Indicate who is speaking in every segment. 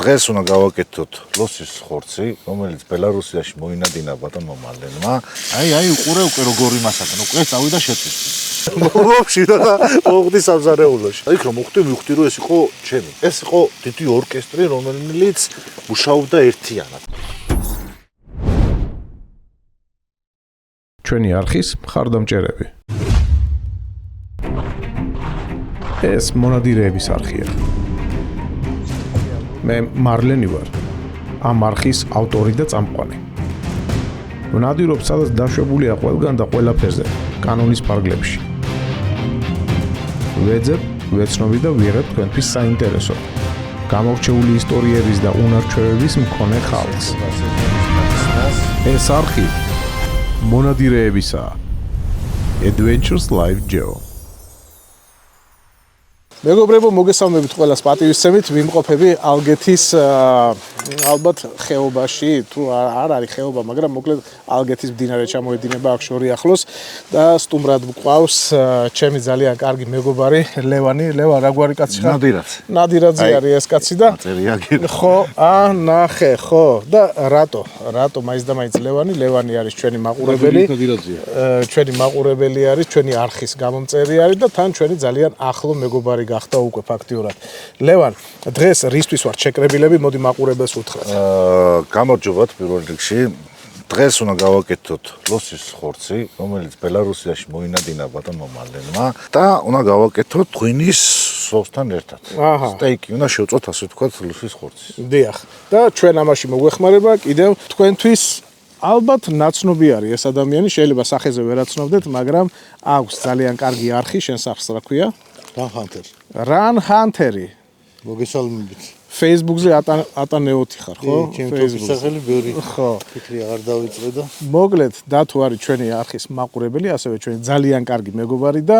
Speaker 1: დღეს უნდა გავაკეთოთ ლოსის ხორცი, რომელიც ბელარუსიაში მოინადინა ბატონმა მალენმა. აი, უყურე უკვე როგორი მასაკა, უკვე წავიდა შეწვისდი. მოვში და მოხდი სამზარეულოში. იქ რომ მივხვდი რომ ეს იყო ჩემი. ეს იყო დიდი ორკესტრი, რომელიც მუშაობდა ერთიანად.
Speaker 2: ჩვენი არხის მხარდამჭერები. ეს მონადირეების არხია. მე მარლენი ვარ. ამ არხის ავტორი და წამყვანი. ვნადირობ, სადაც დაშვებულია ყველგან და ყველაფერზე, კანონის ფარგლებში. ვეძებ, ვეცნობი და ვიღებ თქვენთვის საინტერესო, გამორჩეული ისტორიების და უნარჩვევების მქონე ხალხს. ეს არხი მონადირეებისა. Adventures Live Geo.
Speaker 3: მეგობრებო, მოგესალმებით ყველას პატივისცემით, ვიმყოფები ალგეთის ალბათ ხეობაში, თუ არ არის ხეობა, მაგრამ მოკლედ ალგეთის მდინარე ჩამოედინება აქ შორი ახლოს და სტუმრად მყავს ჩემი ძალიან კარგი მეგობარი ლევანი. ლევან, რა გვარი კაცი ხარ? ნადირაძე არის ეს კაცი და ხო, ნახე, ხო. და რატო მაინც და მაინც ლევანი არის ჩვენი მაყურებელი. ჩვენი მაყურებელი არის, ჩვენი არხის გამომწერი არის და თან ჩვენი ძალიან ახლო მეგობარი გახდა უკვე ფაქტიურად. ლევან, დღეს რისთვის ვარ შეკრებილები, მოდი მაყურებელს უთხრათ.
Speaker 1: გამარჯობათ პირველ რიგში. დღეს უნდა გავაკეთოთ ლოსის ხორცი, რომელიც ბელარუსიაში მოინადინა ბატონმა მალენმა და უნდა გავაკეთოთ ღვინის სოუსთან ერთად. სტეიკი უნდა შევწოთ, ასე ვთქვათ, ლოსის ხორცის.
Speaker 3: დიახ. და ჩვენ ამაში მოგვეხმარება კიდევ თქვენთვის ალბათ ნაცნობი არის ეს ადამიანი, შეიძლება სახეზე ვერაცნობდეთ, მაგრამ აქვს ძალიან კარგი არხი, შენ სახს რა ქვია? Run Hunter-ი.
Speaker 4: მოგესალმებით.
Speaker 3: Facebook-ზე ატანეოთი ხარ, ხო?
Speaker 4: ჩემთვის სახელი ბევრი. ხო. ფიქრი აღარ დავიწყე და.
Speaker 3: მოკლედ, დათო არის ჩვენი არხის მაყურებელი, ასევე ჩვენი ძალიან კარგი მეგობარი და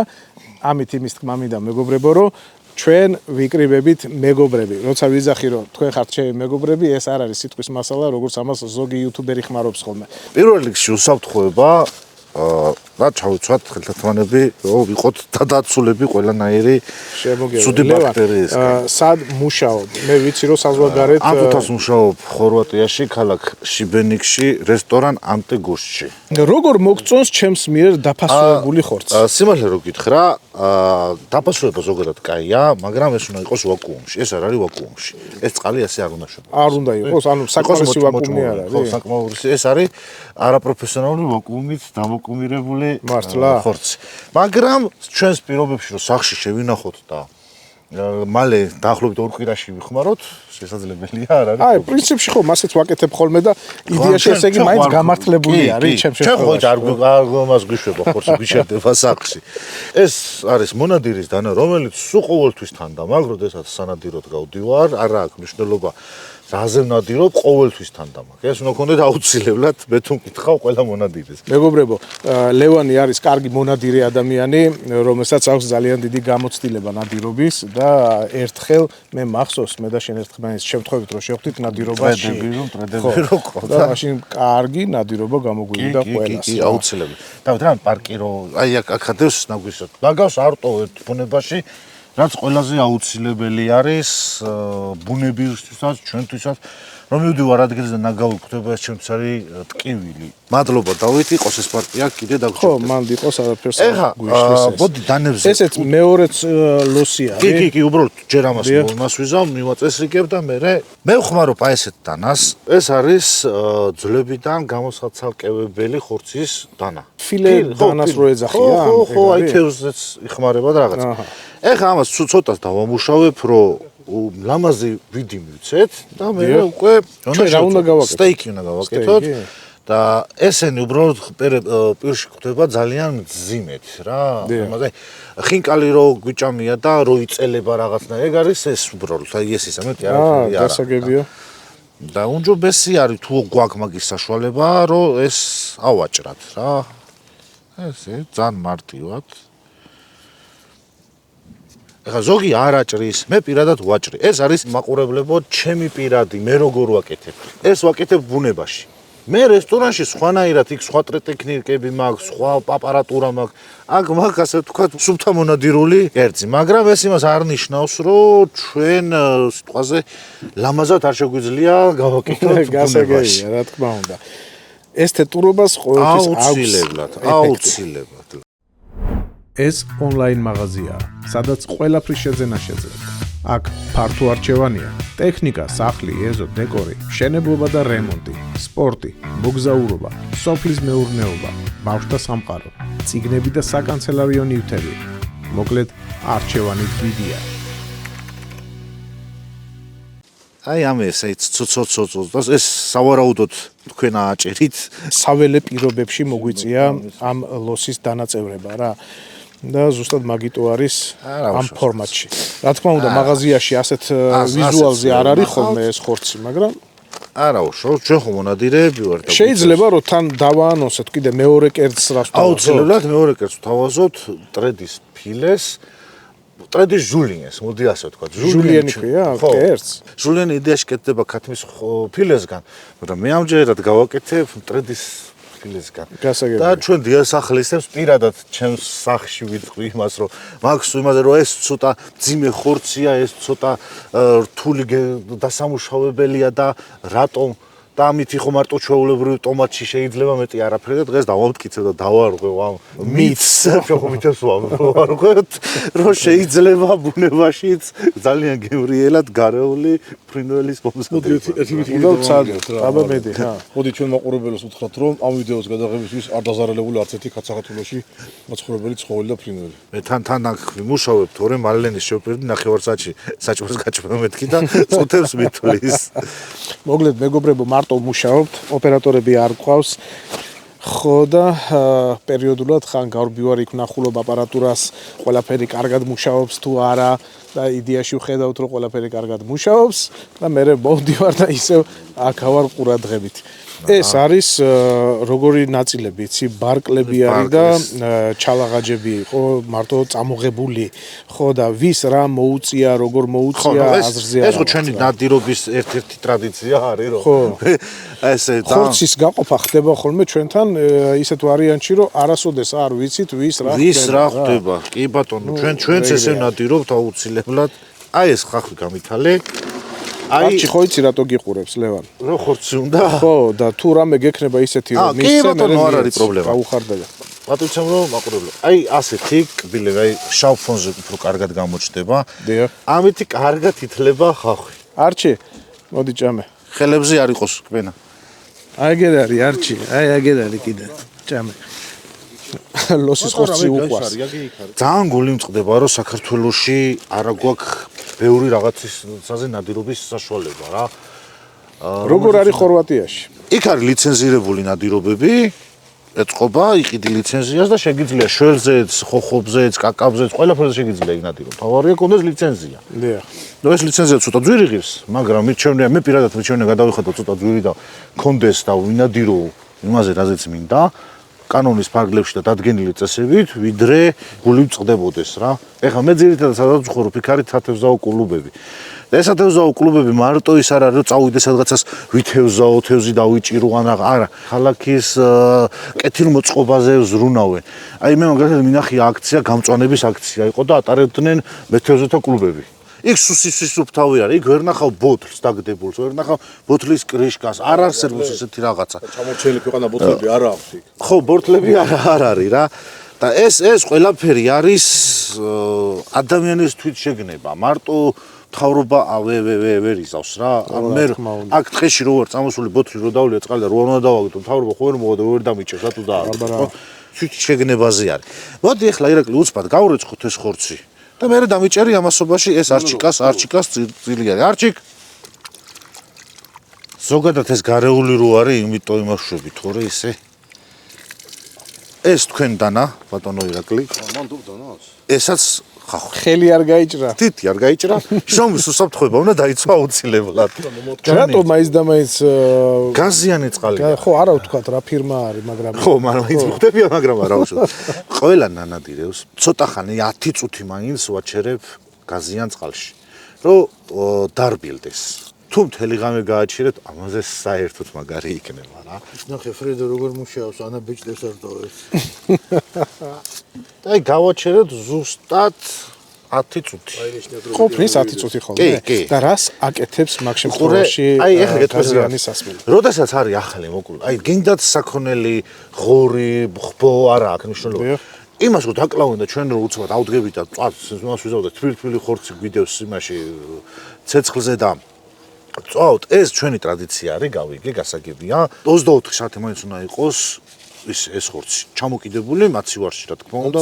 Speaker 3: ამით იმის თქმა მინდა მეგობრებო, რომ ჩვენ ვიკრიბებით მეგობრები. როცა ვიძახი რომ თქვენ ხართ ჩემი მეგობრები, ეს არ არის სიტყვის მასალა, როგორც ამას ზოგი იუთუბერი ხმარობს ხოლმე.
Speaker 1: პირველ რიგში უსაფრთხოება და ჩავიცვათ ხელთათმანები, რომ ვიყოთ დადაცულები ყველანაირი ცუდი ბაქტერიისგან.
Speaker 3: სად მუშაობ? მე ვიცი რომ საზღვარგარეთ
Speaker 1: ამ თვითონს მუშაობ ხორვატიაში, ქალაქ შიბენიკში, რესტორან ანტეგოსში.
Speaker 3: როგორ მოგწონს ჩემს მიერ დაფასებული ხორცი?
Speaker 1: სიმართლე რო გითხრა, დაფასება ზოგადად კაია, მაგრამ ეს უნდა იყოს ვაკუუმში. ეს არ არის ვაკუუმში. ეს წყალი ასე არ უნდა შევიდოს.
Speaker 3: არ უნდა იყოს, ანუ საკმარისი ვაკუუმი არ არის.
Speaker 1: ხო, საკმარისი. ეს არის არაპროფესიონალური ვაკუუმით დამოკუმირებული ხორცი. მაგრამ ჩვენს პირობებში რომ სახში შევინახოთ და მალე დაახლოებით 2 კვირაში ვიხმაროთ, შესაძლებელია არ არის?
Speaker 3: აი, პრინციპში ხო, მასეც ვაკეთებ ხოლმე და იდეაში ესე იგი მაინც გამართლებული არის ჩემს
Speaker 1: შემთხვევაში. ჩვენ ხო არ მას გვიშვება ხორცი გვიჩერდება სახში. ეს არის მონადირის დანა, რომელიც სულ ყოველთვის თანდამაგ, როდესაც სანადიროდ გავდივარ, არა აქვს მნიშვნელობა რაზე ვნადირობ, ყოველთვის თანდამაგ. ეს უნდა გქონდეთ აუცილებლად, მე თუ მკითხავ ყველა მონადირეს.
Speaker 3: მეგობრებო, ლევანი არის კარგი მონადირე ადამიანი, რომელსაც აქვს ძალიან დიდი გამოცდილება ნადირობის და ერთხელ მე მახსოვს, მე და შენ ერთხელ შემთხვევით რომ შევხვდით ნადირობაში.
Speaker 1: ტრედები რო ყო
Speaker 3: და მაშინ კარგი ნადირობა გამოგვივიდა ყველას.
Speaker 1: კი, აუცილებლად. დავით რა პარკი რო აი აქ ხადევს ნაგვისოთ. ნაგავს არ ტოვეთ ბუნებაში. რაც ყველაზე აუცილებელი არის ბუნებისთვისაც, ჩვენთვისაც, რომ მივდივარ ადგილზე ნაგავი გვხვდება ეს ჩემთვის არის ტკივილი. მადლობა დავით, იყოს ეს პარტია კიდე დაგჭირდა.
Speaker 3: ხო, მან იყოს არაფერს გვიშლის ეს.
Speaker 1: ბოდი დანებზე.
Speaker 3: ესეც მეორეც ლოსი არის.
Speaker 1: კი, უბრალოდ ჯერ ამას ვიზამ, მივაწესრიგებ და მე ვხმარობ აი ესეთ დანას. ეს არის ძვლებიდან გამოსაცალკევებელი ხორცის დანა.
Speaker 3: ფილე დანას რო ეძახია?
Speaker 1: ხო, აი თევზეც იხმარება და რაღაც. ეხლა ამას ცოტას დავამუშავებ, რომ ლამაზი ვიდი მივცეთ და მე უკვე
Speaker 3: რა უნდა გავაკეთოთ?
Speaker 1: სტეიკი უნდა გავაკეთოთ და ესენი უბრალოდ პირში გვხვდება ძალიან მძიმედ რა. მაგრამ ხინკალი რო გვიჭამია და რო იწელება რაღაცნა, ეგ არის ეს უბრალოდ, აი ეს ისა მეტი არაფერი არა.
Speaker 3: დასაგებია.
Speaker 1: და უმჯობესი არის თუ გვაქვს მაგის საშუალება, რომ ეს ავაჭრათ რა. ესე ძალიან მარტივად. ეხლა ზოგი არ აჭრის, მე პირადად ვაჭრი. ეს არის მაყურებლებო ჩემი პირადი, მე როგორ ვაკეთებ. ეს ვაკეთებ ბუნებაში. მე რესტორანში სხვანაირად იქ სხვა ტექნიკები მაქვს, სხვა აპარატურა მაქვს. აქ მაქვს ასე ვთქვათ, სუფთა მონადირული კერძი, მაგრამ ეს იმას არ ნიშნავს, რომ ჩვენ სიტყვაზე ლამაზად არ შეგვიძლია გავაკეთოთ ბუნებაში.
Speaker 3: რა თქმა უნდა. ესთეტურობას ყოველთვის
Speaker 1: აუცილებლად.
Speaker 2: ეს ონლაინ მაღაზიაა, სადაც ყველაფრის შეძენა შეძლებთ. აქ ფართო არჩევანია: ტექნიკა, სახლი, ეზო, დეკორი, მშენებლობა და რემონტი, სპორტი, მოგზაურობა, სოფლის მეურნეობა, ბავშვთა სამყარო, წიგნები და საკანცელარიო ნივთები. მოკლედ, არჩევანი დიდია.
Speaker 1: აი ამას ცოც ეს სავარაუდოდ თქვენ ააჭერით.
Speaker 3: საველე პირობებში მოგვიწია ამ ლოსის დანაწევრება რა. და ზუსტად მაგიტო არის ამ ფორმატში. რა თქმა უნდა, მაღაზიაში ასეთ ვიზუალზე არ არის ხოლმე ეს ხორცი, მაგრამ
Speaker 1: არა უშო, ჩვენ ხომ მონადირეები ვართ და
Speaker 3: შეიძლება რომ თან დავაანონსოთ კიდე მეორე კერძს რას თავაზობთ.
Speaker 1: აუცილებლად მეორე კერძს თავაზობთ, ტრედის ფილეს, ტრედის ჟულიენს, მოდი ასე ვთქვა.
Speaker 3: ჟულიენი ქვია კერძს.
Speaker 1: ჟულიენი იდეაში კეთდება ქათმის ფილესგან, მაგრამ მე ამჯერად გავაკეთებ ტრედის ფილესგან. და ჩვენ დიასახლისებს პირადად ჩემს სახლში ვიტყვი იმას, რომ მაქვს იმაზე, რომ ეს ცოტა ძიმე ხორცია, ეს ცოტა რთული დასამუშავებელია და რატომ და ამით ხო მარტო ჩვეულებრივი ტომატში შეიძლება მეტი არაფერი და დღეს დავამტკიცებ და დავარღვევ ამ მითს, ხო მითებს ვარღვევთ, რომ შეიძლება ბუნებაშიც ძალიან გემრიელად გარეული ფრინველის მომზადება.
Speaker 3: აბა მედი, ხა.
Speaker 4: მოდი ჩვენ მაყურებელს უთხრათ, რომ ამ ვიდეოს გადაღებისთვის არ დაზარალებული არც ერთი საქართველოში მაცხოვრებელი ცხოველი და ფრინველი.
Speaker 1: მე თან აქ ვიმუშავებ, თორემ მალენის შევპირდი ნახევარსაათში საჭმელს გაჭმევ მეთქი და წუთებს მithulis.
Speaker 3: მოგლედ მეგობრებო, მარტო მუშაობთ, ოპერატორები არ გვყავს. ხო და პერიოდულად ხან გავრბივარ იქ ვნახულობ აპარატურას, ყველაფერი კარგად მუშაობს თუ არა და იდეაში ვხედავთ რომ ყველაფერი კარგად მუშაობს და მე მოვდივარ და ისევ აქ ვარ ყურადღებით. ეს არის როგორი ნაწილები, იცი, ბარკლები არის და ჩალაღაჯები იყო მარტო წამოღებული. ხო და ვის რა მოუწია, როგორ მოუწია აზრზე არა.
Speaker 1: ეს ხო ჩვენი ნადირობის ერთ-ერთი ტრადიცია არის, რომ ესე და
Speaker 3: ხორცის გაყოფა ხდება ხოლმე ჩვენთან ისეთ ვარიანტში, რომ არასოდეს არ ვიცით ვის რა
Speaker 1: ხდება. კი ბატონო, ჩვენც ესე ნადირობთ აუცილებლად. აი ეს ხახვი გამithale.
Speaker 3: არჩი ხო იცი რატო გიყურებს ლევან?
Speaker 1: რო ხორცი უნდა?
Speaker 3: ხო და თუ რამე გექნება ისეთი რომ
Speaker 1: კი ბატონო, არ არის პრობლემა.
Speaker 3: გაუხარდება.
Speaker 1: პატივცემ რომ მაყურებელო. აი ასეთი კბილები, აი შავ ფონზე უფრო კარგად გამოჩნდება.
Speaker 3: დიახ.
Speaker 1: ამითი კარგად ითლება ხახვი.
Speaker 3: არჩი, მოდი ჭამე.
Speaker 1: ხელებზე არ იყოს კბენა.
Speaker 3: აგერ არის არჩი, აი აგერ არის კიდე. ჭამე. ლოსის ხორცი უყვარს.
Speaker 1: ძალიან გული მწყდება რომ საქართველოში არა გვაქვს ბევრი რაღაცისაზე ნადირობის საშუალება რა.
Speaker 3: როგორ არის ხორვატიაში?
Speaker 1: იქ არის ლიცენზირებული ნადირობები, ეწყობა, იყიდი ლიცენზიას და შეგიძლია შველზეც, ხოხობზეც, კაკაბზეც, ყველაფერზე შეგიძლია ინადირო. თავარია კონდეს ლიცენზია.
Speaker 3: დიახ.
Speaker 1: ნუ ეს ლიცენზია ცოტა ძვირი ღირს, მაგრამ მე პირადად გადავიხადო ცოტა ძვირი და კონდეს და ვინადირო იმაზე რაზეც მინდა. კანონის ფარგლებში და დადგენილი წესებით, ვიდრე გული მწყდებოდეს რა. ეხლა მე ძირითადად სადაც ვხურობ, იქ არის სათევზაო კლუბები. და ეს სათევზაო კლუბები მარტო ის არ არის, რომ წავიდე სადღაცას ვითევზაო, თევზი დავიჭირო ან არა. ქალაქის კეთილმოწყობაზე ზრუნავენ. აი მე მაგალითად მინახია აქცია, გამწვანების აქცია იყო და ატარებდნენ მეთევზეთა კლუბები. იქ სუსუფთავი არის, იქ ვერ ნახავ ბოთლს დაგდებულს, ვერ ნახავ ბოთლის კრიშკას, არ არსებობს ესეთი რაღაცა.
Speaker 4: ჩამორჩენილი ქვეყანა ბოთლები არ აქვს იქ.
Speaker 1: ხო, ბოთლები არ არის რა. და ეს ყველაფერი არის ადამიანის თვითშეგნება. მარტო მთავრობა ვერ იზავს რა. მე აქ დღეში რო ვარ წამოსული ბოთლი რო დავლია წყალი და რო არ უნდა დავაგდო, მთავრობა ხო ვერ მოვიდა, ვერ დამიჭერს, რატო დააგდო, ხო? თვითშეგნებაზე არის. მოდი ახლა ირაკლი უცბად გავრეცხოთ ეს ხორცი. და მე დამიჭერი ამასობაში ეს არჩიკას ძილი არის. არჩიკ ზოგადად ეს გარეული რო არის, იმიტომ იმაშვებით, ხო რა ისე. ეს თქვენ დანა, ბატონო ირაკლი.
Speaker 4: მან დუბდანას.
Speaker 1: ესაც ხახვი.
Speaker 3: ხელი არ გაიჭრა.
Speaker 1: თითი არ გაიჭრა. შრომის უსაფრთხოება უნდა დაიცვა აუცილებლად.
Speaker 3: რატო მაინც და მაინც
Speaker 1: გაზიანი წყალია.
Speaker 3: ხო, არა ვთქვათ რა ფირმა არის, მაგრამ
Speaker 1: ხო, მაგრამ ის ხდებია, მაგრამ არა უშუალოდ. ყველა ნანადირევს ცოტა ხანი 10 წუთი მაინც ვაჩერებ გაზიან წყალში, რომ დარბილდეს. თუ მთელი ღამე გააჩერეთ, ამაზე საერთოდ მაგარი იქნება რა.
Speaker 4: ნახე ფრედო როგორ მუშაობს, ანა ბეჭდებს არ დავეს.
Speaker 1: და გავაჩერეთ ზუსტად 10 წუთი.
Speaker 3: ყოფნის 10 წუთი ხოლმე და რას აკეთებს მაგ შემთხვევაში გაზიანი სასმელი.
Speaker 1: როდესაც არის ახალი მოკლედ, აი გინდათ საქონელი, ღორი, ხბო არა აქვს მნიშვნელობა. იმას რომ დაკლავენ და ჩვენ რო უცბად ავდგებით და წვაც იმას ვიზავდეთ თბილ-თბილი ხორცი გვიდევს იმაში ცეცხლზე და წვავთ, ეს ჩვენი ტრადიცია არის, გავიგე, გასაგებია. 24 საათი მაინც უნდა იყოს ეს ხორცი ჩამოკიდებული მაცივარში რა თქმა უნდა.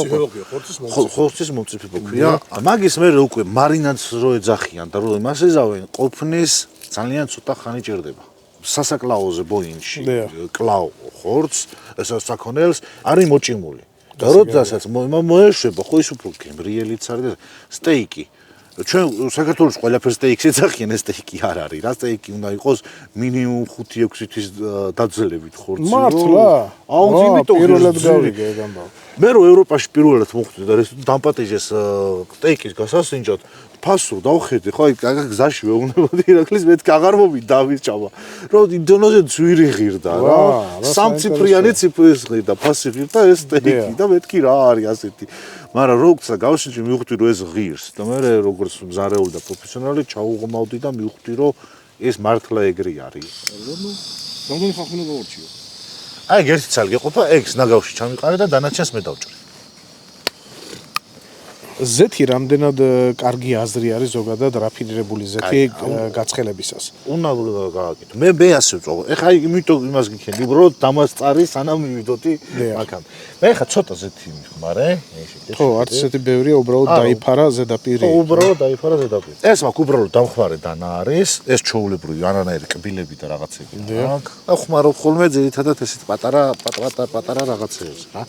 Speaker 1: ხორცის მომწიფება ქვია. მაგის მერე უკვე მარინადს რო ეძახიან და რო იმას ეზავენ, ყოფნის ძალიან ცოტა ხანი ჭირდება. სასაკლაოზე ბოინში კლავ ხორცს, ესა საქონელს არის მოჭიმული. და როდესაც მოეშვება, ხო ის უფრო გემრიელიც არის და სტეიკი. ჩვენ საქართველოს ყველაფერს სტეიქს ეძახიან, ეს სტეიკი არ არის. რა სტეიკი უნდა იყოს მინიმუმ 5-6 თვის დაძლევით ხორცი.
Speaker 3: მართლა?
Speaker 1: აუ, იმიტომ
Speaker 3: პირველად გავიგე ეგ ამბავი.
Speaker 1: მე რო ევროპაში პირველად მოხვდი და დამპატიჟეს სტეიკის გასასინჯად, ფასო დავხედე, ხო აი გზაში ვეუბნებოდი ირაკლის, მეთქი აღარ მომი დავის ჭამა. რომ ინდონეზე ძვირი ღირდა რა. სამციფრიანი ციფრის ღირდა, ფასი ღირდა ეს სტეიკი და მეთქი რა არის ასეთი. მაგრამ როგორც გავშინჯი მივხვდი რომ ეს ღირს და მე როგორც მზარეული და პროფესიონალი ჩაუღმავდი და მივხვდი რომ ეს მართლა ეგრე არის.
Speaker 4: რამდენი ხანი უნდა გავარჩიო?
Speaker 1: აი ერთი ცალკე ყოფა, ეგს ნაგავში ჩამიყარე და დანარჩენს მე დავჭრე.
Speaker 3: ზეთი რამდენად კარგი აზრი არის ზოგადად რაფინირებული ზეთი გაცხელებისას.
Speaker 1: უნდა გააკეთო. მე ასე ვწოვ. ეხა იმიტომ იმას გიქენი, უბრალოდ დამასწარი სანამ მივიდოდი მაგამ. მე ეხა ცოტა ზეთი მიხმარე,
Speaker 3: ხო, არც ესეთი ბევრია, უბრალოდ დაიფარა ზედაპირი.
Speaker 1: ხო, უბრალოდ დაიფარა ზედაპირი. ეს მაქვს უბრალოდ დამხმარე დანა არის, ეს ჩოულებრივი არანაირი კბილები და რაღაცები. აქ ხმარობ ხოლმე ძირითადად ესეთ პატარა რაღაცეებს რა.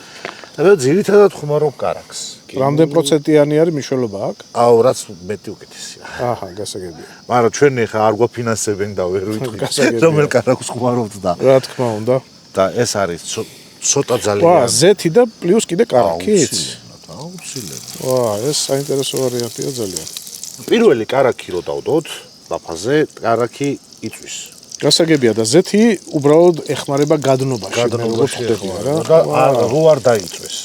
Speaker 1: და ძირითადად ხმარობ კარაქს.
Speaker 3: რამდენ პროცენტიანი არის მნიშვნელობა აქ?
Speaker 1: აუ, რაც მეტი უკეთესია.
Speaker 3: აჰა, გასაგებია.
Speaker 1: მაგრამ ჩვენ ახლა არ გვაფინანსებენ და ვერ ვიტყვით, რომელ კარაქს ხმარობთ და.
Speaker 3: რა თქმა უნდა.
Speaker 1: და ეს არის ცოტა ძალიან.
Speaker 3: ვა, ზეთი და პლუს კიდე კარაქიც.
Speaker 1: აუცილებლად.
Speaker 3: ვა, ეს საინტერესო ვარიანტია ძალიან.
Speaker 1: პირველი კარაქი რო დავდოთ, ლაფაზე კარაქი იწვის.
Speaker 3: გასაგებია და ზეთი უბრალოდ ეხმარება გადნობაში.
Speaker 1: გადნობაში რა. და რო არ დაიწვეს.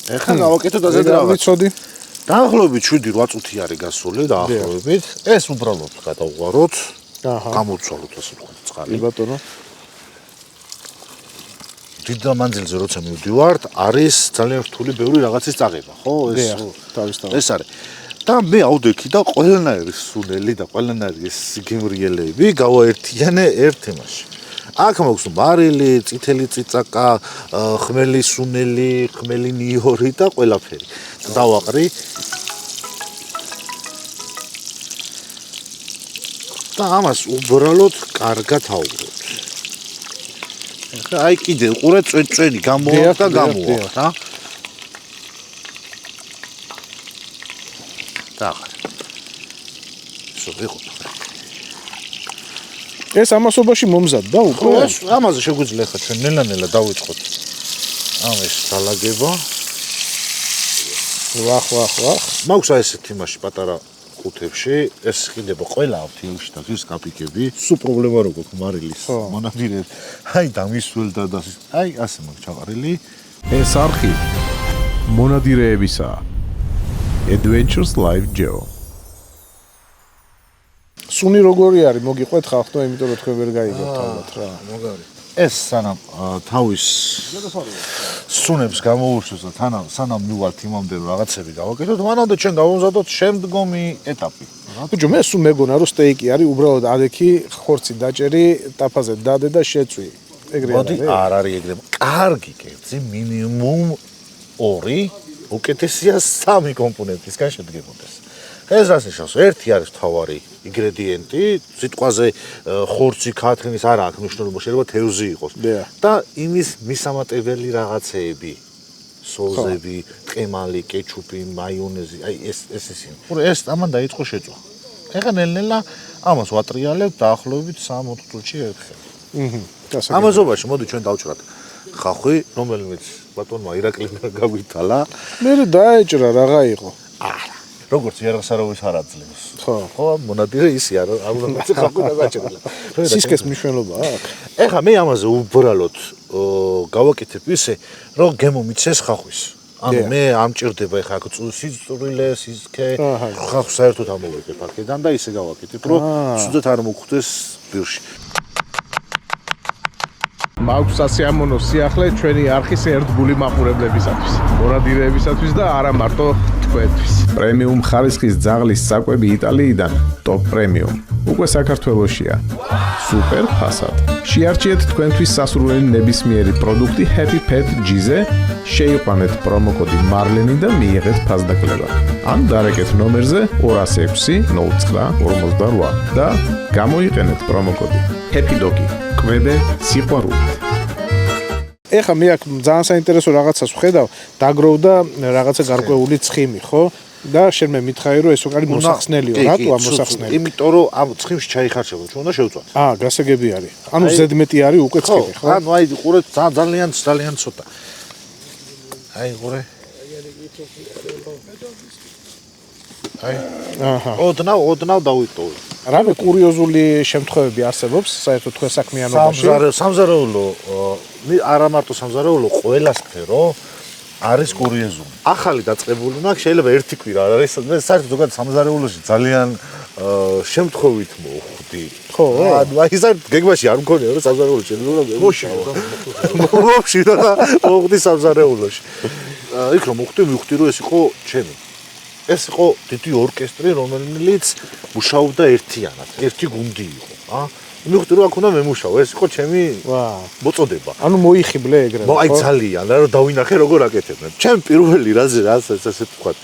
Speaker 1: ეხლა გავაკეთოთ ასეთ რაღაც.
Speaker 3: ვიცოდი.
Speaker 1: დაახლოებით 7-8 წუთი არის გასული დაახლოებით. ეს უბრალოდ გადავღვაროთ. აჰა. გამოვცვალოთ ასე ვთქვათ წყალი.
Speaker 3: კი ბატონო.
Speaker 1: დიდ მანძილზე როცა მივდივართ, არის ძალიან რთული ბევრი რაღაცის წაღება, ხო? ეს არის. და მე ავდექი და ყველანაირი სუნელი და ყველანაირი გემრიელები გავაერთიანე ერთ თემაში. აქ მაქვს მარილი, წითელი წიწაკა, ხმელი სუნელი, ხმელი ნიორი და ყველაფერი. დავაყრი. და ამას უბრალოდ კარგად ავუბროთ. აი კიდე უყურეთ წვენი გამოვა და გამოვა რა. დაღარ. შევიღოთ.
Speaker 3: ეს ამასობაში მომზადდა უკვე?
Speaker 1: ეს ამაზე შეგვიძლია ხა ჩვენ ნელა-ნელა დავიწყოთ. ამის დალაგება.
Speaker 3: ვახ.
Speaker 1: მაქვს აი ესეთი იმაში პატარა კუთებში, ეს ხიდება ყველა ავთილში და ის კაპიკები. სულ პრობლემა რო გვაქვს მარილის მონადირეებს. აი დამისვლდა და აი ასე მაქვს ჩაყარილი.
Speaker 2: ეს არხი მონადირეებისა. Adventures Live Geo.
Speaker 3: სუნი როგორი არის? მოგიყვეთ ხალხო, იმიტომ რომ თქვენ ვერ გაიგებთ ალბათ რა.
Speaker 4: მაგარი.
Speaker 1: ეს სანამ თავის სუნებს გამოუშვეს და სანამ მივალთ იმამდე რომ რაღაცები გავაკეთოთ, მანამდე ჩვენ დავამზადოთ შემდგომი ეტაპი.
Speaker 3: ბიჭო, მე სულ მეგონა რომ სტეიკი არის უბრალოდ ადექი ხორცი დაჭერი, ტაფაზე დადე და შეწვი. ეგრე არის.
Speaker 1: მოდი, არ არის ეგრე. კარგი კერძი მინიმუმ 2, უკეთესია 3 კომპონენტისგან შედგებოდეს. ეს რას ნიშნავს? ერთი არის მთავარი ინგრედიენტი, სიტყვაზე ხორცი, ქათმის არა აქვს მნიშვნელობა, შეიძლება თევზი იყოს. და იმის მისამატებელი რაღაცეები, სოზები, ტყემალი, კეჩუპი, მაიონეზი, აი ეს ისინი. ეს ამან დაიწყო შეწვა. ეხლა ნელ-ნელა ამას ვატრიალებ დაახლოებით 3-4 წუთში ერთხელ. ამაზობაში მოდი ჩვენ დავჭრათ ხახვი, რომელმიც ბატონმა ირაკლიმ გაგვითალა.
Speaker 3: მე დაეჭრა, რაღა იყო?
Speaker 1: არა. როგორც იარაღსარავის არ აძლევს.
Speaker 3: ხო.
Speaker 1: ხო, მონადირე ისია, არ უნდა მოწეხავდა გაჭერდა.
Speaker 3: სისქეს მნიშვნელობა აქვს.
Speaker 1: ეხლა მე ამაზე უბრალოდ გავაკეთებ ისე, რომ გემო მიცეს ხახვის. ანუ მე ამჭირდება ეხლა აქ სიწურილე, სისქე, ხახვის საერთოდ ამოვეკებ აქედან და ისე გავაკეთებ, რომ ცუდად არ მოხვდეს ბირში.
Speaker 2: მაქვს სასიამოვნო სიახლე ჩვენი არხის ერთგული მაყურებლებისათვის, მონადირეებისათვის და არა მარტო თქვენთვის. პრემიუმ ხარისხის ძაღლის საკვები იტალიიდან, ტოპ პრემიუმ. უკვე საქართველოშია. სუპერ ფასად. შეარჩიეთ თქვენთვის სასურველი ნებისმიერი პროდუქტი Happy Pet G-ზე, შეიყვანეთ პრომოკოდი მარლენი და მიიღეთ ფასდაკლება. ან დარეკეთ ნომერზე 206 09 და გამოიყენეთ პრომოკოდი Happy Doggy. კვებე სიყვარულით.
Speaker 3: ეხლა მე აქ ძალიან საინტერესო რაღაცას ვხედავ, დაგროვდა რაღაცა გარკვეული ცხიმი, ხო? და შენ მე მითხარი რომ ეს უკარი მოსახსნელიო, რატო ამ მოსახსნელი?
Speaker 1: იმიტომ რომ ამ ცხიმში ჩაიხარშება, ჩვენ უნდა შევწვათ.
Speaker 3: გასაგები არის. ანუ ზედმეტი არის უკვე ცხიმი, ხო?
Speaker 1: ანუ აი ყურეთ ძალიან ცოტა. აი ყურე. აი. ოდნავ დავიტოვე.
Speaker 3: რამე კურიოზული შემთხვევები არსებობს საერთოდ თქვენ საქმიანობაში?
Speaker 1: სამზარეულო არა მარტო სამზარეულო ყველა სფერო არის კურიოზული. ახალი დაწყებული მაქვს შეიძლება ერთი კვირა არ არის, მე საერთოდ ზოგადად სამზარეულოში ძალიან შემთხვევით მოვხვდი. ხო, ანუ აი საერთოდ გეგმაში არ მქონია რომ სამზარეულოში შეიძლება მოვშირო და მოვხვდი სამზარეულოში. იქ რომ მივხვდი რომ ეს იყო ჩემი. ეს იყო დიდი ორკესტრი, რომელიც მუშაობდა ერთიანად, ერთი გუნდი იყო, მივხვდი რომ აქ უნდა მემუშაო, ეს იყო ჩემი მოწოდება.
Speaker 3: ანუ მოიხიბლე ეგრევე.
Speaker 1: აი ძალიან, რომ დავინახე როგორ აკეთებენ. ჩემ პირველი რაზე ასე ვთქვათ,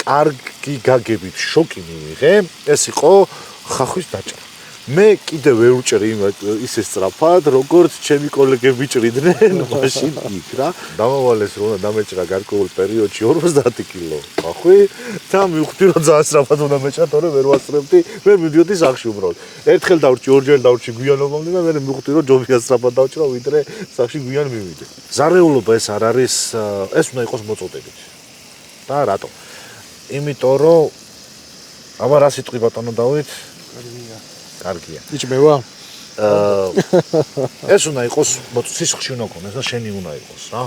Speaker 1: კარგი გაგებით შოკი მიიღე, ეს იყო ხახვის დაჭრა. მე კიდევ ვერ ვჭრი ისე სწრაფად, როგორც ჩემი კოლეგები ჭრიდნენ მაშინ იქ რა. დამავალეს რომ უნდა დამეჭრა გარკვეულ პერიოდში 50 კილო ხახვი და მივხვდი რომ ძალიან სწრაფად უნდა მეჭრა, თორე ვერ ვასწრებდი, ვერ მივდიოდი სახში უბრალოდ. ერთხელ დავჭი, ორჯერ დავჭი გვიანობამდე და მე მივხვდი რომ ჯობია სწრაფად დავჭრა, ვიდრე სახში გვიან მივიდე. ზარეულობა ეს არ არის, ეს უნდა იყოს მოწოდებით. და რატო? იმიტომ რომ აბა რა სიტყვი ბატონო დავით? კარგია.
Speaker 3: იჭმევა?
Speaker 1: ეს უნდა იყოს სისხლში უნდა ქონდეს და შენი უნდა იყოს რა.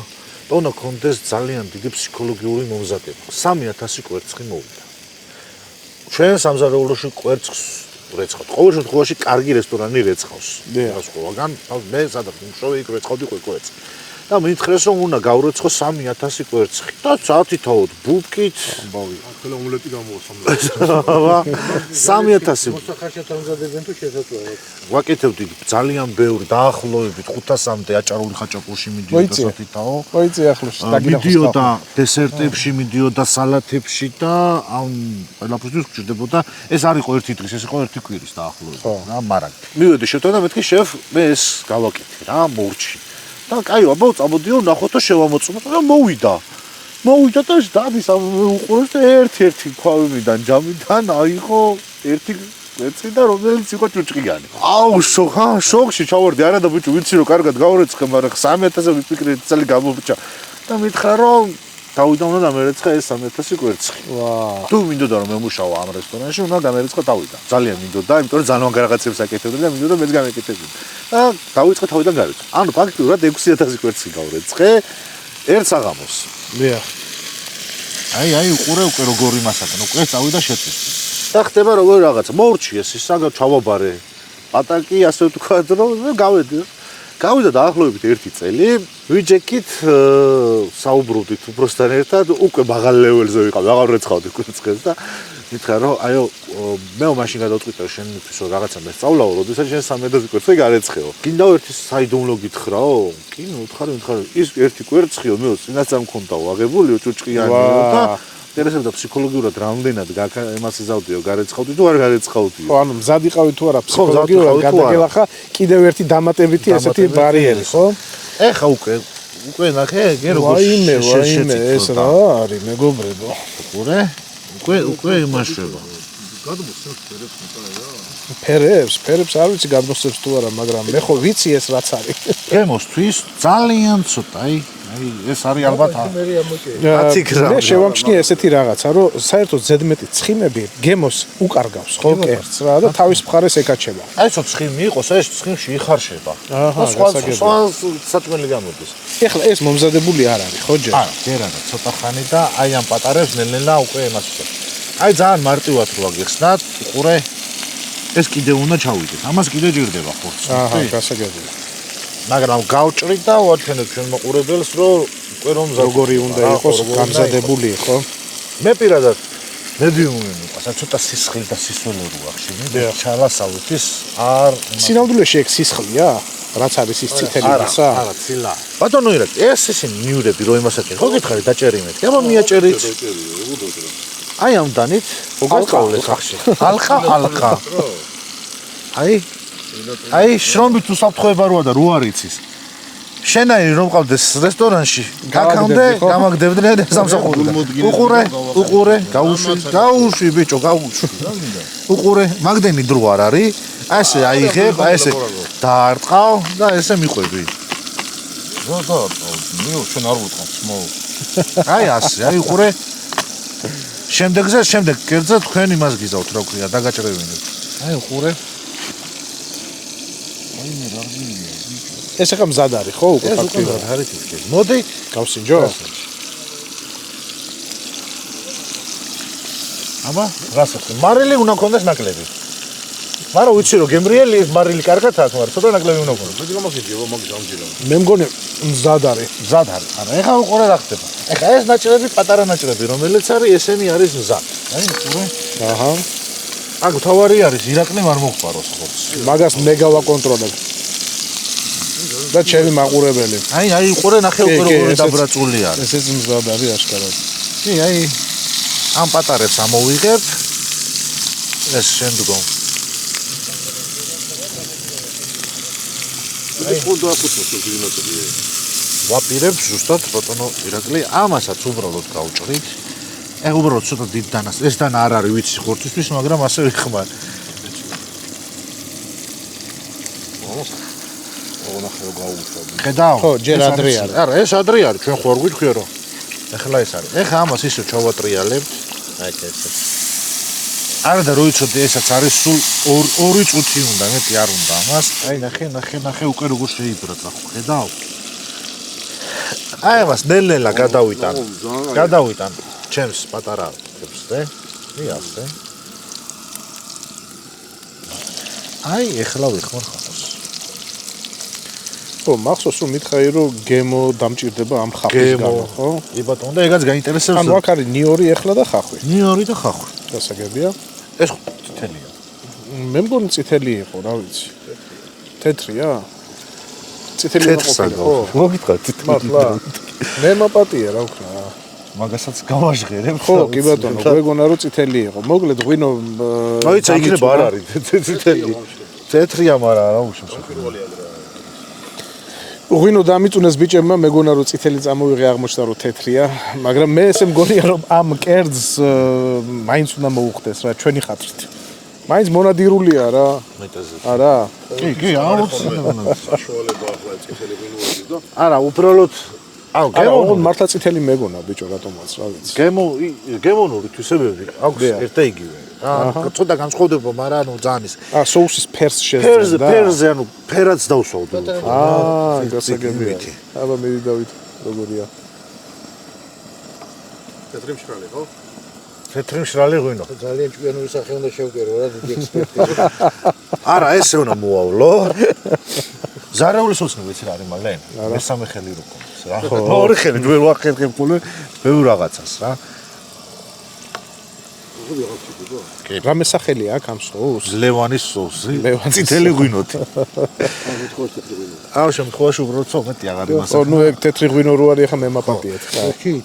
Speaker 1: და უნდა ქონდეს ძალიან დიდი ფსიქოლოგიური მომზადება. 3000 კვერცხი მოვიდა. ჩვენ სამზარეულოში კვერცხს რეცხავთ. ყოველ შემთხვევაში კარგი რესტორანი რეცხავს. სხვაგან მე სადაც მუშაობ იქ რეცხავდი კვერცხი. და მითხრეს რომ უნდა გავრეცხო 3000 კვერცხი. და წათითაოდ ბუბკით
Speaker 4: ამბავი. ახლა ომლეტი გამოვასწრა.
Speaker 1: 3000
Speaker 4: მოსახარშად ამზადებენ თუ შესაძლოა.
Speaker 1: ვაკეთებდი ძალიან ბევრი დაახლოებით 500-მდე აჭარული ხაჭაპურში მიდიოდა სათითაო.
Speaker 3: მოიწი ახლოს
Speaker 1: მიდიოდა დესერტებში, მიდიოდა სალათებში და ამ ყველაფერს გჭირდებოდა. ეს არ იყო ერთი დღის, ეს იყო ერთი კვირის დაახლოებით რა, მაგრამ მივედი შევთვალე და მეთქი შეფ, მე ეს გავაკეთე რა, მორჩი. და კაი, აბა წამოდიო, ნახოთ და შევამოწმოთ და მოვიდა და დადის ამ უყურებს და ერთ-ერთი ქვავებიდან ჯამიდან აიღო ერთი კვერცხი და რომელიც იყო ჭუჭყიანი. აუ, შოქში ჩავარდი, არა და ბიჭო, ვიცი რომ კარგად გავრეცხე, მაგრამ 3000-ზე ვიფიქრე წელი გამოვჭა. და მითხრა რომ დავიდა უნდა დამერეცხა ეს 3000 კვერცხი. თუ მინდოდა რომ მემუშაო ამ რესტორანში, უნდა გამერეცხა დავიდა. ძალიან მინდოდა, იმიტომ რომ ძალიან რაღაცებს აკეთებდი და მინდოდა მეც გამეკეთებინა. და დავიწყე თავიდან გავიწყე. ანუ ფაქტურად 6000 კვერცხი გავრეცხე ერთ საღამოს.
Speaker 3: დიახ.
Speaker 1: აი, უყურე უკვე როგორი მასაკენ, უკვე წავიდა შეწვი. და ხდება როგორი რაღაცა, მოურჩი ეს საგა ჩავაბარე. პატაკი ასე ვთქვათ, რომ გავიდა დაახლოებით 1 წელი, ვიჯექით საუბრობდით უბრალოდ ერთად, უკვე მაღალ ლეველზე ვიყავ, აღარ რეცხავდი კვერცხებს და მითხრა რომ აიო, მე მაშინ გადავწყვიტე შენთვის რომ რაღაცა მე სწავლაო, როდესაც შენ 3000 კვერცხი გარეცხეო. კიდევ ერთი საიდუმლო გითხრაო? კი, მითხარი, ის ერთი კვერცხიო, მე წინასწარ მქონდაო აღებულიო ჭუჭყიანიო და ინტერესებდა ფსიქოლოგიურად რამდენად იმას იზავდიო, გარეცხავდი თუ არ გარეცხავდიო.
Speaker 3: ხო, ანუ მზად იყავი თუ არა ფსიქოლოგიურად გადაგელახა კიდევ ერთი დამატებითი ესეთი ბარიერი, ხო?
Speaker 1: ეხა უკვე ნახე, ეგ როგორ
Speaker 3: ვაიმე, ეს რა არის, მეგობრებო.
Speaker 1: უკვე იმაშება.
Speaker 4: გადმოსცემს ფერებს,
Speaker 3: ფერებს არ ვიცი გადმოსცემს თუ არა, მაგრამ მე ხო ვიცი ეს რაც არის.
Speaker 1: გემოსთვის ძალიან ცოტა, აი ეს არის ალბათ 10
Speaker 3: მე
Speaker 1: გრამი.
Speaker 3: შევამჩნიე ესეთი რაღაცა, რომ საერთოდ ზედმეტი ცხიმები გემოს უკარგავს, ხო, კერძს რა და თავის მხარეს ეკაჩება.
Speaker 1: აი ცოტა ცხიმი იყოს, ეს ცხიმში იხარშება.
Speaker 3: აჰა,
Speaker 1: სხვა საწმელი გამოდის.
Speaker 3: ეხლა ეს მომზადებული არ არის, ხო ჯერ?
Speaker 1: არა, ჯერ არა, ცოტა ხანი და აი ამ პატარებს ნელ-ნელა უკვე იმას ვწევ. აი ძალიან მარტივად რო აგეხსნათ, უყურე ეს კიდე უნდა ჩავიდეთ. ამას კიდე ჯირდება ხორცი.
Speaker 3: აჰა, გასაგებია.
Speaker 1: მაგრამ გავჭრით და ვაჩვენებ ჩვენ მოყურებელს, რომ უკვე რომ
Speaker 3: როგორი უნდა იყოს გამზადებული, ხო?
Speaker 1: მე პირადად მედიუმი მიყვარს, ცოტა სისხლი და სისველი რო ახშინე და ჩალასავით ის არ
Speaker 3: სინამდვილეში ეგ სისხლია? რაც არის ის წითელი მასა?
Speaker 1: არა, ცილა. ბატონო ირაკ, ეს ისინი მიურები რო იმას აკეთე. ხო გითხარი დაჭერი მეთქი, აბა მიაჭერით. აი ამ დანით მოგასწავლეთ ახში. ალყა. აი შრომით უსაფრთხოება როა და რო არ იცის. შენაირი რომ ყავდეს რესტორანში, გაქამდე, გამაგდებდნენ სამსახურიდან. უყურე, გაუშვი ბიჭო, გაუშვი. უყურე, მაგდენი დრო არ არის. ასე აიღებ, აი ესე დაარტყავ და ესე მიყვები.
Speaker 4: და ჩვენ არ ვუტყავთ მო.
Speaker 1: აი ასე, აი უყურე. შემდეგ კერძზე თქვენ იმას გიზავთ, რა ქვია, დაგაჭრევინებთ. აი უყურე.
Speaker 3: ეს ახლა მზად არის, ხო, უკვე ფაქტიურად?
Speaker 1: არის თითქოს. მოდი,
Speaker 3: გავსინჯო?
Speaker 1: აბა, გასაგებ. მარილი უნდა კონდეს ნაკლები. მაგრამ ვიცი რომ გემრიელი ეს მარილი კარგად აქვს, მაგრამ ცოტა ნაკლები უნდა კონდეს.
Speaker 4: მე გამახიჯება მაგის ამჯერა.
Speaker 3: მე მგონი მზად არის.
Speaker 1: მზად არის. არა, ეხლა უყურე რა ხდება. ეხლა ეს ნაჭრები, პატარა ნაჭრები, რომელიც არის, ესენი არის მზად. აი, უყურე.
Speaker 3: აჰა.
Speaker 1: აქ თავარი არის, ირაკლი არ მოხპაროს ხორცს.
Speaker 3: მაგას მე გავაკონტროლებ. და ჩემი მაყურებელი.
Speaker 1: აი, უყურე ნახე უკვე როგორი დაბრაწული არის.
Speaker 3: ესეც მზად არის აშკარად.
Speaker 1: აი, ამ პატარებს ამოვიღებ. ეს შემდგომ.
Speaker 4: ეს ხო დაახუცოს ფიზიკალურად.
Speaker 1: ვაპირებ ზუსტად ბატონო ირაკლი, ამასაც უბრალოდ გავჭრით. ეგ უბრალოდ ცოტა დიდ დანას. ეს დანა არ არის ვიცი ხორცისთვის, მაგრამ ასე ვიხმარ.
Speaker 4: ნახე გაუშვებ.
Speaker 1: ხედავ?
Speaker 3: ხო, ჯერ ადრე არის.
Speaker 1: არა, ეს ადრე არის, ჩვენ ხო არ გვიქვია რომ. ეხლა ეს არის. ეხლა ამას ისე ჩავატრიალებთ. აი ესე. არა და როიცოდი ესაც არის სულ 2 წუთი უნდა, მეტი არ უნდა ამას. აი ნახე უკვე როგორ შეიბრაცა, ხო ხედავ? აი ამას ნელ-ნელა გადავიტან ჩემს პატარა კებსზე. იასე. აი ეხლა ვიხმარ ხალხს.
Speaker 3: ხო, მახსოვს რომ მითხარი რომ გემო დამჭირდება ამ ხახვის გამო, ხო?
Speaker 1: კი ბატონო და ეგაც გაინტერესებს.
Speaker 3: ანუ აქ არის ნიორი ეხლა და ხახვი.
Speaker 1: ნიორი და ხახვი.
Speaker 3: გასაგებია?
Speaker 1: ეს წითელია.
Speaker 3: მე მგონი წითელი იყო, რა ვიცი. თეთრია? წითელი იყო, ხო?
Speaker 1: მოგიტყვა წითელი.
Speaker 3: მართლა. მე მაპატია რა ვქნა.
Speaker 1: მაგასაც გავაჟღერებ.
Speaker 3: ხო, კი ბატონო, გვეგონა რომ წითელი იყო. მოკლედ ღვინო
Speaker 1: მოიცა იქნება არ არის წითელი. თეთრია, მაგრამ არა უშავს.
Speaker 3: ღვინო დამიწუნეს ბიჭებმა, მეგონა რომ წითელი წამოვიღე, აღმოჩნდა რომ თეთრია, მაგრამ მე ესე მგონია რომ ამ კერძს მაინც უნდა მოუხდეს რა ჩვენი ხათრით. მაინც მონადირულია რა.
Speaker 1: მეტაზე.
Speaker 3: არა?
Speaker 1: კი, აუცილებლად.
Speaker 4: საშუალება ახლა წითელი ღვინოების და
Speaker 1: არა, უბრალოდ აუ,
Speaker 3: გემო მართლა წითელი მეგონა ბიჭო, რატომაც რა ვიცი.
Speaker 1: გემონური თვისებები აქვს ერთ და იგივე. რა, ცოტა განსხვავდება, მაგრამ ანუ ძალიან ის.
Speaker 3: სოუსის ფერს შეძენ და
Speaker 1: ფერზე ანუ ფერაც დავსვავდი.
Speaker 3: გასაგებია. აბა მე დავით როგორია.
Speaker 4: თეთრი მშრალი ხო?
Speaker 1: თეთრი მშრალი ღვინო.
Speaker 5: ძალიან ჭკვიანური სახე უნდა შევკერო რა დიდი ექსპერტი.
Speaker 1: არა, ესე უნდა მოვავლო. ზარეული სოცნი ვიცი რა არის მალე. მესამე ხელი რო კონდეს რა. ორი ხელი ვერ ვახერხებ ხოლმე ბევრ რაღაცას რა.
Speaker 3: რამე სახელი აქვს ამ სოუსს?
Speaker 1: ლევანის სოუსი.
Speaker 3: ლევანის
Speaker 1: წითელი ღვინოთი.
Speaker 4: ამ
Speaker 1: შემთხვევაში უბრალოდ ცოტა აღარ იმას.
Speaker 3: ხო, ნუ ეგ თეთრი ღვინო რო არის, ახლა მე მაპატიეთ.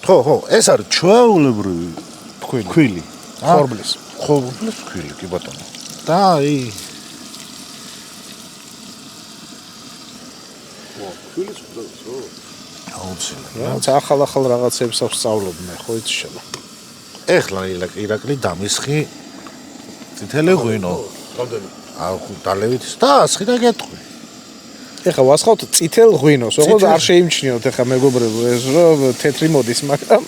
Speaker 1: ხო, ეს არის ჩვეულებრივი ქვილი.
Speaker 3: ხორბლის.
Speaker 1: ხორბლის ქვილი, კი ბატონო. და აი
Speaker 4: ქვილის ხო?
Speaker 1: აუცილებლად.
Speaker 3: რაც ახალ რაღაცებს ავსწავლობ მე, ხო იცი შემა.
Speaker 1: ეხლა ირაკლი დამისხი წითელი ღვინო.
Speaker 4: რამდენი?
Speaker 1: აუ დალევით და ასხი და გეტყვი.
Speaker 3: ეხლა ვასხავთ წითელ ღვინოს, ოღონდ არ შეიმჩნიოთ ეხლა მეგობრებო ეს რომ თეთრი მოდის, მაგრამ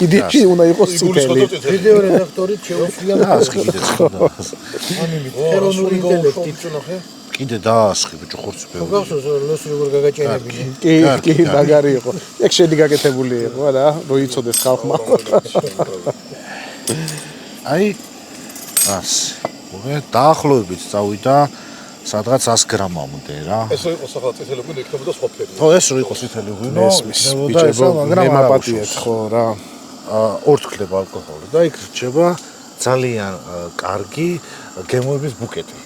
Speaker 3: იდეაში უნდა იყოს წითელი.
Speaker 5: ვიდეო რედაქტორით შეუძლია
Speaker 1: დაასხი კიდე ცხდა.
Speaker 5: ეროვნული ინტელექტი წუნახე.
Speaker 1: კიდე დაასხი ბიჭო ხორცი ბევრი.
Speaker 5: გახსოვს ლოს როგორ გაგაჭენებინე.
Speaker 3: კი, მაგარი იყო. ეგ შედი გაკეთებული იყო რა, რო იცოდეს ხალხმა.
Speaker 1: აი ასე. მე დაახლოებით წავიდა სადღაც 100 გრამამდე რა.
Speaker 4: ეს რო იყოს ახლა წითელი ღვინო იქნებოდა სხვა ფერი.
Speaker 1: ხო, ეს რო იყოს წითელი ღვინო,
Speaker 3: მესმის ბიჭებო, მე მაპატიეთ ხო რა.
Speaker 1: ორ თქლება ალკოჰოლი და იქ რჩება ძალიან კარგი გემოების ბუკეტი.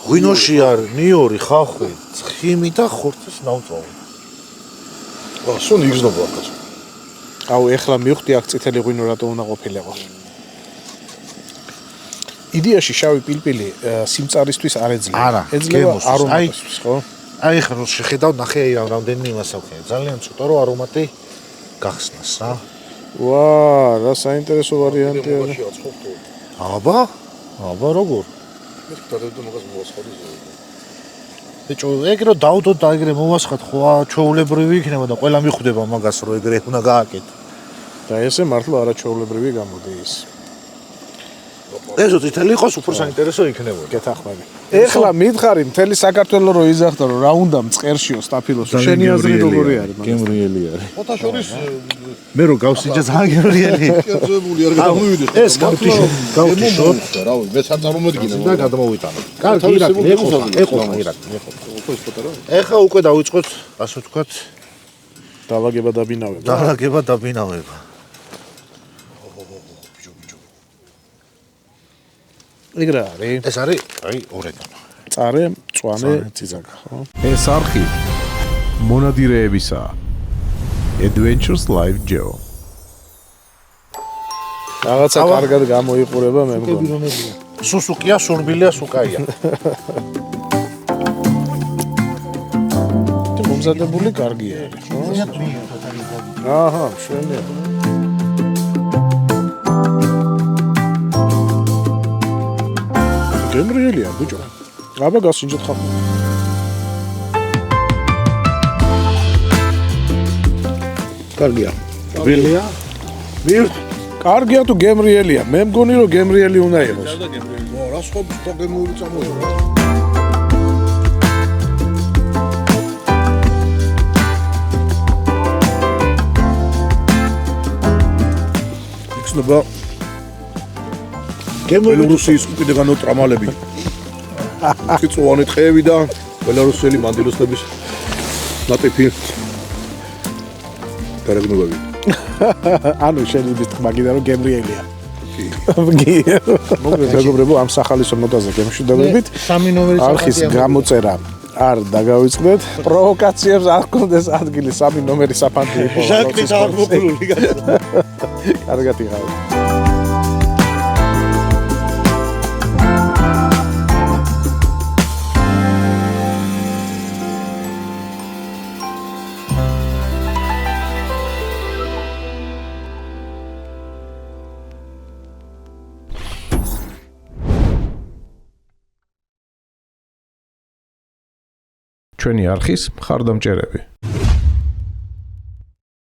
Speaker 1: ღვინოში არის ნიორი, ხახვი, ცხიმი და ხორცის ნავწოვი.
Speaker 4: სულ იგრძნობა ახაც.
Speaker 3: აუ ეხლა მივხვდი აქ წითელი ღვინო რატო უნდა ყოფილიყო. იდეაში შავი პილპილი სიმწარისთვის არ ეძლევა.
Speaker 1: არა,
Speaker 3: ეძლევა
Speaker 1: გემოსთვის,
Speaker 3: არომატისთვის, ხო?
Speaker 1: აი ხა რო შეხედავ, ნახე აი რამდენიმე მასალქია. ძალიან ცოტა რო არომატი გახსნას რა.
Speaker 3: ვა, რა საინტერესო ვარიანტია.
Speaker 1: აბა როგორ?
Speaker 4: მე გადავდო მაგას მოვასხავდი.
Speaker 1: ბიჭო, ეგ რო დავდოთ და ეგრე მოვასხათ, ხო ჩვეულებრივი იქნება და ყველა მიხვდება მაგას რო ეგრე უნდა გააკეთო.
Speaker 3: და ესე მართლა არაჩვეულებრივი გამოდის.
Speaker 1: ესო წითელი იყოს უფრო საინტერესო იქნებოდა.
Speaker 3: გეთახმები. ეხლა მითხარი მთელი საქართველო რო იზახდა რომ რა უნდა მწყერშიო სტაფილოსო. შენი აზრი როგორი არის მაგას?
Speaker 1: გემრიელი არის.
Speaker 4: ოთა შორის
Speaker 1: მე რო გავსიჯა ძალიან გემრიელი.
Speaker 4: კერძებული არ გამოვიდეს.
Speaker 1: ეს გავთიშოთ.
Speaker 4: რავი, მე საწარმომოდგინე.
Speaker 1: და გადმოვიტანო. კარგი, ირაკლი, ეყოლა ირაკლი.
Speaker 4: ხო ის ფოტო რა?
Speaker 1: ეხა უკვე დავიწყოთ, ასე ვთქვათ,
Speaker 3: დაალაგება დაბინავება.
Speaker 1: დაალაგება და ბინავება.
Speaker 3: ეგ რა არის?
Speaker 1: ეს არის, აი, ორეგანო.
Speaker 3: წარე, მწვანე, წიძაკა, ხო?
Speaker 2: ეს არხი მონადირეებისაა. Adventures Live Geo.
Speaker 3: რაღაცა კარგად გამოიყურება მე მგონი.
Speaker 1: სუსუკია, სურბილია, სუკაია.
Speaker 3: მომზადებული კარგია არის, ხო? აჰა, მშვენია. გემრიელია, ბიჭო. აბა გასინჯეთ ხალხო. კარგია.
Speaker 1: ბილია.
Speaker 3: კარგია თუ გემრიელია. მე მგონი რომ გემრიელი უნდა იყოს.
Speaker 4: რა სხვა პროგრამული წამოიღო. იქნება ბელორუსიის უკიდეგანო ტრამალები. კიწოვანი ტყეები და ბელორუსელი მანდილოსების ნატიფი გარეგნობები.
Speaker 3: ანუ შენი ის თქმა გინდა რომ გემრიელია. კი. მოგესალმებო ამ სახალისო ნოტაზე გემშვიდობებით.
Speaker 5: სამი ნომერის
Speaker 3: არხის გამოწერა არ დაგავიწყდეთ. პროვოკაციებს არ გქონდეს ადგილი, სამი ნომერი საფანტი იყო.
Speaker 1: ჟაკნით არ მოკრული.
Speaker 3: კარგად იღავ.
Speaker 2: ჩვენი არხის მხარდამჭერები